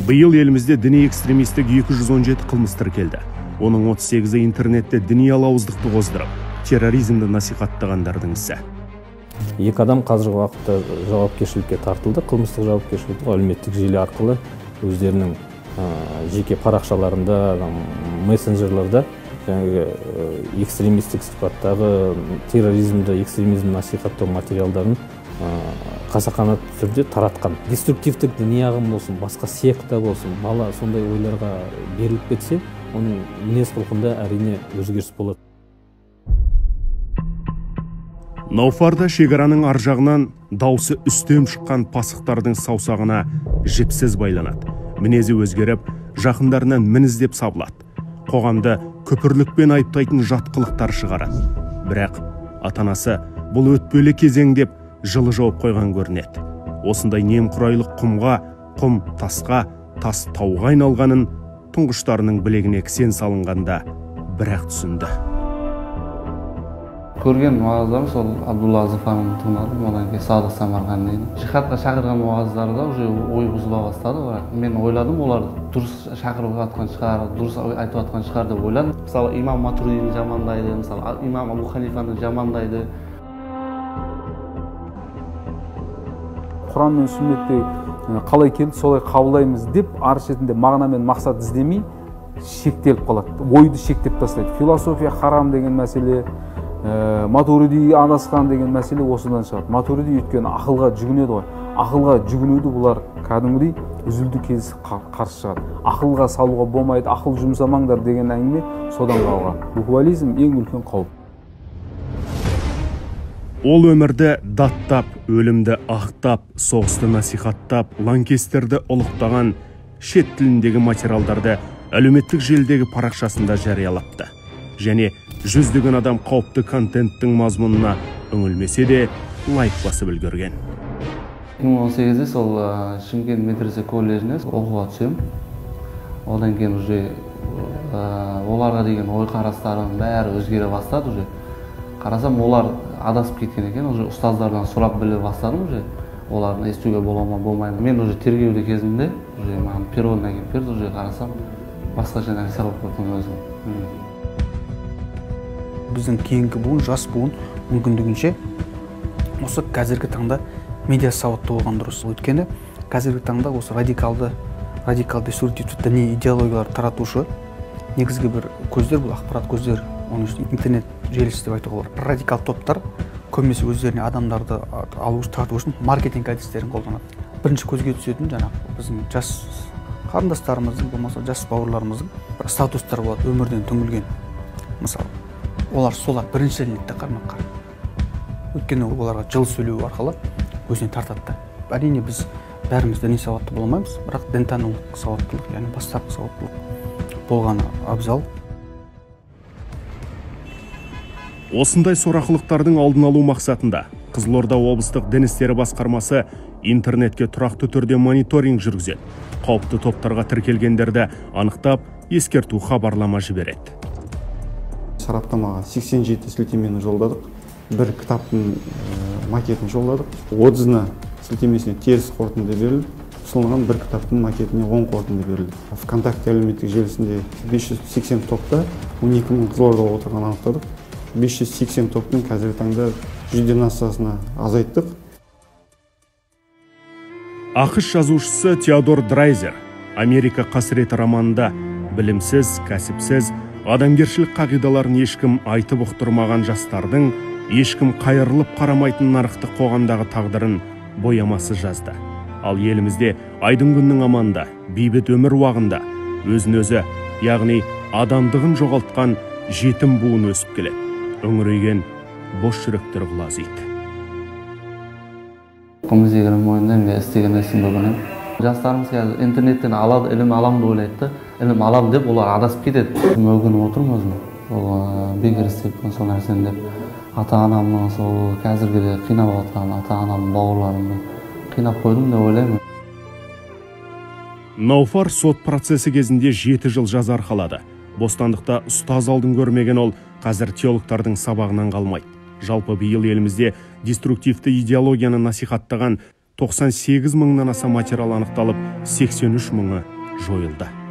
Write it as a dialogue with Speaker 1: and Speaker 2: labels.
Speaker 1: Быйыл елімізде діни экстремистік 217 қылмыс тіркелді. Оның 38-і интернетте діни алауыздықты қоздырып, терроризмді насихаттағандардың ісі.
Speaker 2: 2 адам қазіргі уақытта жауапкершілікке тартылды. Қылмыстық жауапкершілікті әлеуметтік желі арқылы өздерінің жеке парақшаларында, мессенджерлерда экстремистік сипаттағы терроризмді, экстремизмді насихаттау материалдарын қасақана түрде таратқан. Деструктивтік діни ағым болсын, басқа секта болсын, бала сондай ойларға беріліп кетсе, оның мінез құлқында әрине өзгеріс болады.
Speaker 1: Науфарда шекараның ар жағынан даусы үстем шыққан пасықтардың саусағына жіпсіз байланады. Мінезі өзгеріп, жақындарынан мініздеп сабылады. Қоғамды көпірлікпен айыптайтын жатқылықтар шығарады. Бірақ атанасы бұл өтпелі кезең деп жылы жауып қойған көрінеді. Осындай немқұрайлық құмға, құм тасқа, тас тауға айналғанын тұңғыштарының білегіне кісен салынғанда бірақ түсінді.
Speaker 3: Көрген уағыздарым сол Абдулла Зыфарны тыңдадым, одан кейін Садық Самарқан дейді. Жихадқа шақырған уағыздарда уже ой бұзыла бастады. Мен ойладым, олар дұрыс шақырып жатқан шығар, дұрыс айтып жатқан шығар деп ойладым. Мысалы, имам Матуридині жамандайды, мысалы, имам Абу Ханифаны жамандайды.
Speaker 4: Құран мен сүннетте қалай келді, солай қабылдаймыз деп ар шетінде мағына мен мақсат іздемей шектеліп қалады. Ойды шектеп тастайды. Философия харам деген мәселе, Матуриди адасқан деген мәселе осыдан шығады. Матуриди өйткені ақылға жүгінеді ғой. Ақылға жүгінуді бұлар кәдімгідей үзілді кезі қарсы шығады. Ақылға салуға болмайды, ақыл жұмсамаңдар деген әңгіме содан қалған. Бухвализм ең үлкен қауіп.
Speaker 1: Ол өмірді даттап, өлімді ақтап, соғысты насихаттап, лаңкестерді ұлықтаған шет тіліндегі материалдарды әлеуметтік желідегі парақшасында жариялапты. Және жүздеген адам қауіпті контенттің мазмұнына үңілмесе де лайк басып үлгерген.
Speaker 3: 2018-де сол Шымкент медресе колледжіне оқуға түсем. Одан кейін уже оларға деген ой қарастарым бәрі өзгере бастады уже. Қарасам, олар адасып кеткен екен, уже ұстаздардан сұрап біле бастадым уже. Оларды естуге болама болмаймын. Мен уже тергеуде кезінде, уже маған переводын әкеліп берді, уже қарасам, басқаша нәрсе қылып көрдім өзім.
Speaker 5: Біздің кейінгі буын, жас буын мүмкіндігінше осы қазіргі таңда медиа сауатты болған дұрыс. Өйткені қазіргі таңда осы радикалды деструктивті діни идеологиялар таратушы негізгі бір көздер, бұл ақпарат көздер, оның үшін интернет желісі деп айтуға болады. Радикал топтар көбінесе өздеріне адамдарды тарту үшін маркетинг әдістерін қолданады. Бірінші көзге түсетін жаңағы біздің жас қарындастарымыздың, болмаса жас бауырларымыздың бір статустар болады, өмірден түңілген. Мысалы, олар солар бірінші ілінетті қармаққа. Өйткені оларға жылы сөйлеу арқылы өзіне тартады. Әрине біз бәріміз діни сауатты болмаймыз, бірақ дінтанылық сауаттылық, яғни бастапқы сауаттылық болғаны абзал.
Speaker 1: Осындай сорақылықтардың алдын алу мақсатында Қызылорда облыстық дін істері басқармасы интернетке тұрақты түрде мониторинг жүргізеді. Қауіпті топтарға тіркелгендерді анықтап, ескерту хабарлама жібереді.
Speaker 6: Сараптамаға 87 сілтемені жолдадық. Бір кітаптың макетін жолдадық. 30-ына сілтемесіне теріс қорытынды берілді. Ұсынылған бір кітаптың макетіне 10 қорытынды берілді. ВКонтакте әлеуметтік желісінде 580 топта 12 мың Қызылордада отырған анықтадық. 580 топтың қазіргі таңда 100-ден астасына азайттық.
Speaker 1: ақш жазушысы Теодор Драйзер Америка қасіреті романында білімсіз, кәсіпсіз, адамгершілік қағидаларын ешкім айтып ұқтырмаған жастардың ешкім қайырылып қарамайтын нарықтық қоғамдағы тағдырын боямасы жазды. Ал елімізде айдың күннің аманда, бейбіт өмір уағында өзін өзі, яғни адамдығын жоғалтқан жетім буын өсіп келеді. Үңірейген бош жүректер құлазиды.
Speaker 3: Қымызегірім мойында істеген нәрсем бүгін. Жастарымыз қазір интернеттен алады, ілім алам деп ойлайды. Ілім алам деп олар адасып кетеді. Өкініп отырмын өзім. Ол бекер істеппін сол нәрсені деп. Ата-анамның сол қазіргіде қинап жатқан ата-анамның бауырларымды қинап қойдым деп ойлаймын.
Speaker 1: Науфар сот процесі кезінде 7 жыл жаза арқалады. Бостандықта ұстаз алдын көрмеген ол қазір теологтардың сабағынан қалмайды. Жалпы биыл елімізде деструктивті идеологияны насихаттаған 98 мыңнан аса материал анықталып, 83 мыңы жойылды.